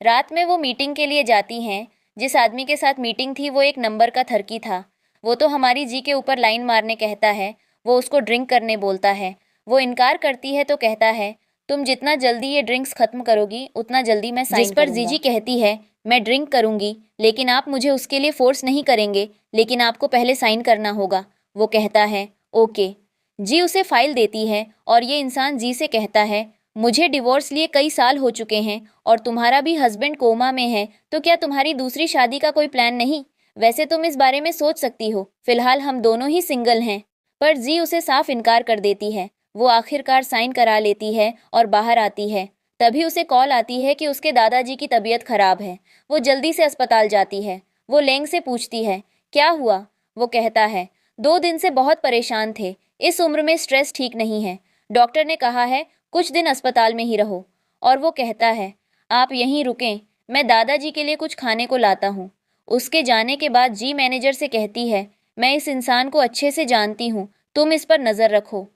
रात में वो मीटिंग के लिए जाती हैं। जिस आदमी के साथ मीटिंग थी वो एक नंबर का थरकी था। वो तो हमारी जी के ऊपर लाइन मारने कहता है। वो उसको ड्रिंक करने बोलता है। वो इनकार करती है तो कहता है तुम जितना जल्दी ये ड्रिंक्स खत्म करोगी उतना जल्दी मैं साइन करूंगा। जिस पर जीजी कहती है मैं ड्रिंक करूंगी, लेकिन आप मुझे उसके लिए फोर्स नहीं करेंगे, लेकिन आपको पहले साइन करना होगा। वो कहता है ओके। जी उसे फाइल देती है और ये इंसान जी से कहता है मुझे डिवोर्स लिए कई साल हो चुके हैं और तुम्हारा भी हस्बैंड कोमा में है, तो क्या तुम्हारी दूसरी शादी का कोई प्लान नहीं? वैसे तुम इस बारे में सोच सकती हो, फिलहाल हम दोनों ही सिंगल हैं। पर जी उसे साफ इनकार कर देती है। वो आखिरकार साइन करा लेती है और बाहर आती है। तभी उसे कॉल आती है कि उसके दादाजी की तबीयत खराब है। वो जल्दी से अस्पताल जाती है। वो लेंग से पूछती है क्या हुआ? वो कहता है 2 दिन से बहुत परेशान थे, इस उम्र में स्ट्रेस ठीक नहीं है, डॉक्टर ने कहा है कुछ दिन अस्पताल में ही रहो। और वो कहता है आप यहीं रुकें, मैं दादाजी के लिए कुछ खाने को लाता हूँ। उसके जाने के बाद जी मैनेजर से कहती है मैं इस इंसान को अच्छे से जानती हूँ, तुम इस पर नज़र रखो।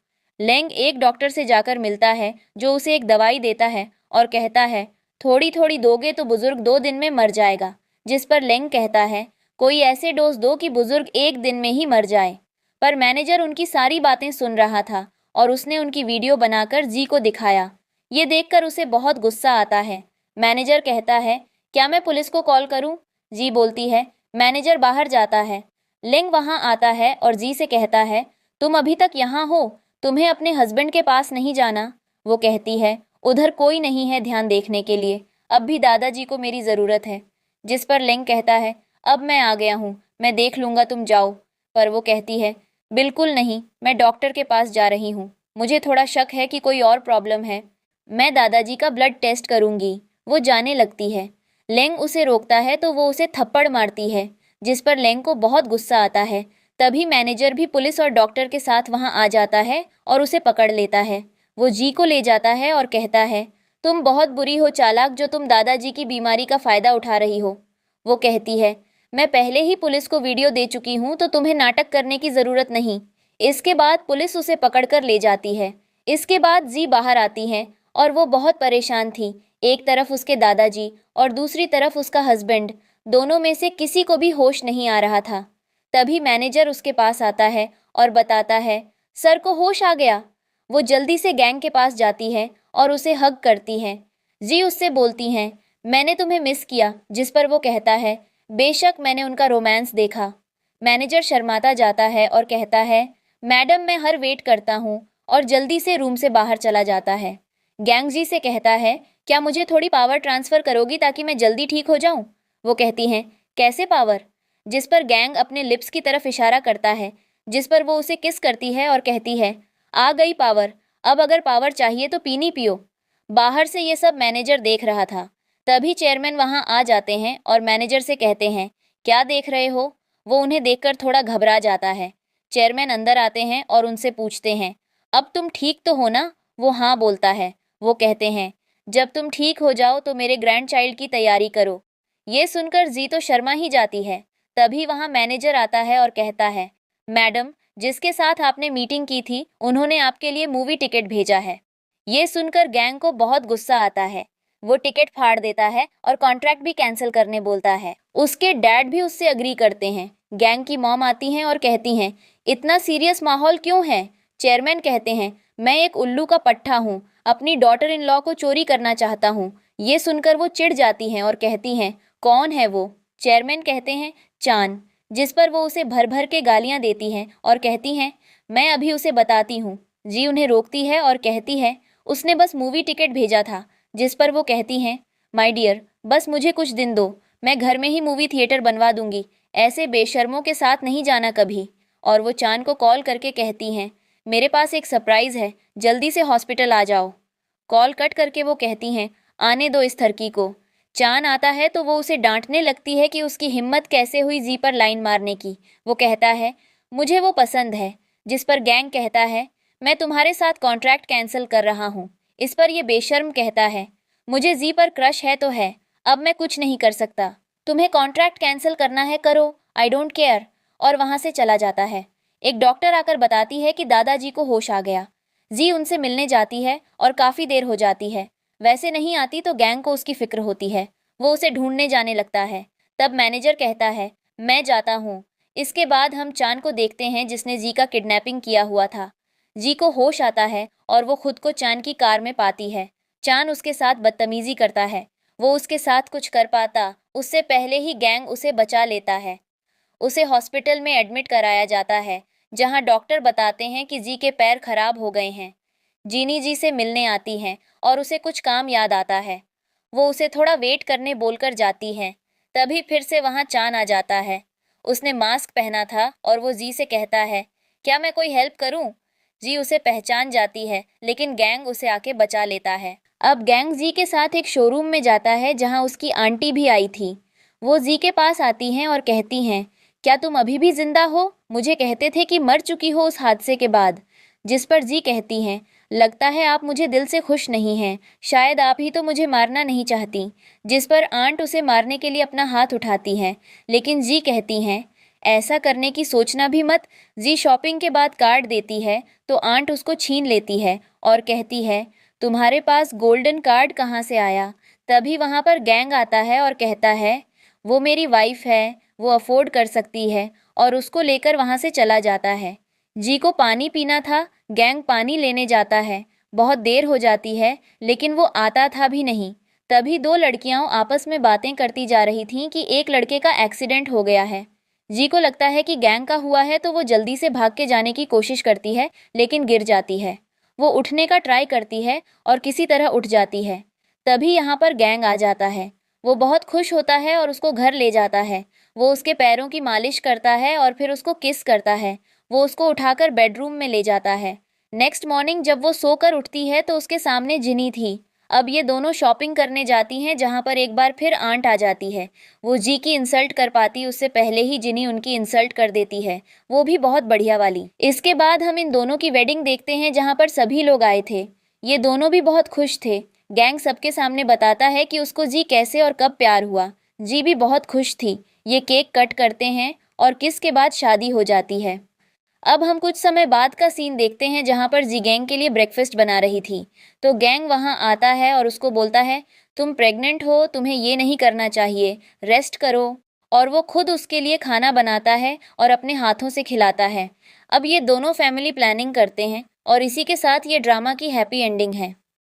लेंग एक डॉक्टर से जाकर मिलता है जो उसे एक दवाई देता है और कहता है थोड़ी थोड़ी दोगे तो बुजुर्ग 2 दिन में मर जाएगा। जिस पर लेंग कहता है कोई ऐसे डोज दो कि बुजुर्ग 1 दिन में ही मर जाए। पर मैनेजर उनकी सारी बातें सुन रहा था और उसने उनकी वीडियो बनाकर जी को दिखाया। ये देखकर उसे बहुत गुस्सा आता है। मैनेजर कहता है क्या मैं पुलिस को कॉल करूं? जी बोलती है मैनेजर बाहर जाता है। लिंग वहां आता है और जी से कहता है तुम अभी तक यहाँ हो, तुम्हें अपने हस्बैंड के पास नहीं जाना? वो कहती है उधर कोई नहीं है ध्यान देखने के लिए, अब भी दादाजी को मेरी ज़रूरत है। जिस पर लिंग कहता है अब मैं आ गया हूँ, मैं देख लूँगा, तुम जाओ। पर वो कहती है बिल्कुल नहीं, मैं डॉक्टर के पास जा रही हूँ, मुझे थोड़ा शक है कि कोई और प्रॉब्लम है, मैं दादाजी का ब्लड टेस्ट करूँगी। वो जाने लगती है। लेंग उसे रोकता है तो वो उसे थप्पड़ मारती है, जिस पर लेंग को बहुत गुस्सा आता है। तभी मैनेजर भी पुलिस और डॉक्टर के साथ वहाँ आ जाता है और उसे पकड़ लेता है। वो जी को ले जाता है और कहता है तुम बहुत बुरी हो चालाक, जो तुम दादाजी की बीमारी का फ़ायदा उठा रही हो। वो कहती है मैं पहले ही पुलिस को वीडियो दे चुकी हूँ, तो तुम्हें नाटक करने की ज़रूरत नहीं। इसके बाद पुलिस उसे पकड़कर ले जाती है। इसके बाद जी बाहर आती हैं और वो बहुत परेशान थी। एक तरफ उसके दादाजी और दूसरी तरफ उसका हस्बैंड, दोनों में से किसी को भी होश नहीं आ रहा था। तभी मैनेजर उसके पास आता है और बताता है सर को होश आ गया। वो जल्दी से गैंग के पास जाती है और उसे हग करती है। जी उससे बोलती हैं मैंने तुम्हें मिस किया, जिस पर वो कहता है बेशक मैंने उनका रोमांस देखा। मैनेजर शर्माता जाता है और कहता है मैडम मैं हर वेट करता हूँ, और जल्दी से रूम से बाहर चला जाता है। गैंग जी से कहता है क्या मुझे थोड़ी पावर ट्रांसफ़र करोगी ताकि मैं जल्दी ठीक हो जाऊँ? वो कहती हैं कैसे पावर? जिस पर गैंग अपने लिप्स की तरफ इशारा करता है, जिस पर वो उसे किस करती है और कहती है आ गई पावर, अब अगर पावर चाहिए तो पीनी पियो। बाहर से ये सब मैनेजर देख रहा था। तभी चेयरमैन वहां आ जाते हैं और मैनेजर से कहते हैं, क्या देख रहे हो? वो उन्हें देखकर थोड़ा घबरा जाता है। चेयरमैन अंदर आते हैं और उनसे पूछते हैं, अब तुम ठीक तो हो ना? वो हाँ बोलता है। वो कहते हैं, जब तुम ठीक हो जाओ तो मेरे ग्रैंड चाइल्ड की तैयारी करो। ये सुनकर जी तो शर्मा ही जाती है। तभी वहां मैनेजर आता है और कहता है, मैडम, जिसके साथ आपने मीटिंग की थी उन्होंने आपके लिए मूवी टिकट भेजा है। ये सुनकर गैंग को बहुत गुस्सा आता है। वो टिकट फाड़ देता है और कॉन्ट्रैक्ट भी कैंसिल करने बोलता है। उसके डैड भी उससे अग्री करते हैं। गैंग की मॉम आती हैं और कहती हैं, इतना सीरियस माहौल क्यों है? चेयरमैन कहते हैं, मैं एक उल्लू का पट्टा हूँ, अपनी डॉटर इन लॉ को चोरी करना चाहता हूँ। ये सुनकर वो चिढ़ जाती हैं और कहती हैं, कौन है वो? चेयरमैन कहते हैं, चांद। जिस पर वो उसे भर भर के गालियां देती हैं और कहती हैं, मैं अभी उसे बताती हूँ। जी उन्हें रोकती है और कहती है, उसने बस मूवी टिकट भेजा था। जिस पर वो कहती हैं, माय डियर, बस मुझे कुछ दिन दो, मैं घर में ही मूवी थिएटर बनवा दूंगी। ऐसे बेशर्मों के साथ नहीं जाना कभी। और वो चांद को कॉल करके कहती हैं, मेरे पास एक सरप्राइज है, जल्दी से हॉस्पिटल आ जाओ। कॉल कट करके वो कहती हैं, आने दो इस थरकी को। चांद आता है तो वो उसे डांटने लगती है कि उसकी हिम्मत कैसे हुई जी पर लाइन मारने की। वो कहता है, मुझे वो पसंद है। जिस पर गैंग कहता है, मैं तुम्हारे साथ कॉन्ट्रैक्ट कैंसिल कर रहा हूँ। इस पर यह बेशर्म कहता है, मुझे जी पर क्रश है तो है, अब मैं कुछ नहीं कर सकता। तुम्हें कॉन्ट्रैक्ट कैंसिल करना है करो, आई डोंट केयर। और वहां से चला जाता है। एक डॉक्टर आकर बताती है कि दादाजी को होश आ गया। जी उनसे मिलने जाती है और काफी देर हो जाती है। वैसे नहीं आती तो गैंग को उसकी फिक्र होती है। वो उसे ढूंढने जाने लगता है। तब मैनेजर कहता है, मैं जाता हूँ। इसके बाद हम चांद को देखते हैं जिसने जी का किडनैपिंग किया हुआ था। जी को होश आता है और वो खुद को चांद की कार में पाती है। चांद उसके साथ बदतमीजी करता है। वो उसके साथ कुछ कर पाता उससे पहले ही गैंग उसे बचा लेता है। उसे हॉस्पिटल में एडमिट कराया जाता है, जहां डॉक्टर बताते हैं कि जी के पैर खराब हो गए हैं। जीनी जी से मिलने आती हैं और उसे कुछ काम याद आता है। वो उसे थोड़ा वेट करने बोलकर जाती है। तभी फिर से वहां चांद आ जाता है। उसने मास्क पहना था और वो जी से कहता है, क्या मैं कोई हेल्प करूं? जी उसे पहचान जाती है, लेकिन गैंग उसे आके बचा लेता है। अब गैंग जी के साथ एक शोरूम में जाता है जहां उसकी आंटी भी आई थी। वो जी के पास आती हैं और कहती हैं, क्या तुम अभी भी जिंदा हो? मुझे कहते थे कि मर चुकी हो उस हादसे के बाद। जिस पर जी कहती हैं, लगता है आप मुझे दिल से खुश नहीं हैं, शायद आप ही तो मुझे मारना नहीं चाहती। जिस पर आंट उसे मारने के लिए अपना हाथ उठाती है, लेकिन जी कहती हैं, ऐसा करने की सोचना भी मत। जी शॉपिंग के बाद कार्ड देती है तो आंट उसको छीन लेती है और कहती है, तुम्हारे पास गोल्डन कार्ड कहाँ से आया? तभी वहाँ पर गैंग आता है और कहता है, वो मेरी वाइफ है, वो अफोर्ड कर सकती है, और उसको लेकर वहाँ से चला जाता है। जी को पानी पीना था। गैंग पानी लेने जाता है। बहुत देर हो जाती है, लेकिन वो आता था भी नहीं। तभी दो लड़कियां आपस में बातें करती जा रही थीं कि एक लड़के का एक्सीडेंट हो गया है। जी को लगता है कि गैंग का हुआ है तो वो जल्दी से भाग के जाने की कोशिश करती है, लेकिन गिर जाती है। वो उठने का ट्राई करती है और किसी तरह उठ जाती है। तभी यहाँ पर गैंग आ जाता है। वो बहुत खुश होता है और उसको घर ले जाता है। वो उसके पैरों की मालिश करता है और फिर उसको किस करता है। वो उसको उठाकर बेडरूम में ले जाता है। नेक्स्ट मॉर्निंग जब वो सोकर उठती है तो उसके सामने जिनी थी। अब ये दोनों शॉपिंग करने जाती हैं, जहां पर एक बार फिर आंट आ जाती है। वो जी की इंसल्ट कर पाती उससे पहले ही जिनी उनकी इंसल्ट कर देती है, वो भी बहुत बढ़िया वाली। इसके बाद हम इन दोनों की वेडिंग देखते हैं जहां पर सभी लोग आए थे। ये दोनों भी बहुत खुश थे। गैंग सबके सामने बताता है कि उसको जी कैसे और कब प्यार हुआ। जी भी बहुत खुश थी। ये केक कट करते हैं और किस के बाद शादी हो जाती है। अब हम कुछ समय बाद का सीन देखते हैं जहां पर जी गैंग के लिए ब्रेकफास्ट बना रही थी। तो गैंग वहां आता है और उसको बोलता है, तुम प्रेग्नेंट हो, तुम्हें ये नहीं करना चाहिए, रेस्ट करो। और वो खुद उसके लिए खाना बनाता है और अपने हाथों से खिलाता है। अब ये दोनों फैमिली प्लानिंग करते हैं और इसी के साथ ये ड्रामा की हैप्पी एंडिंग है।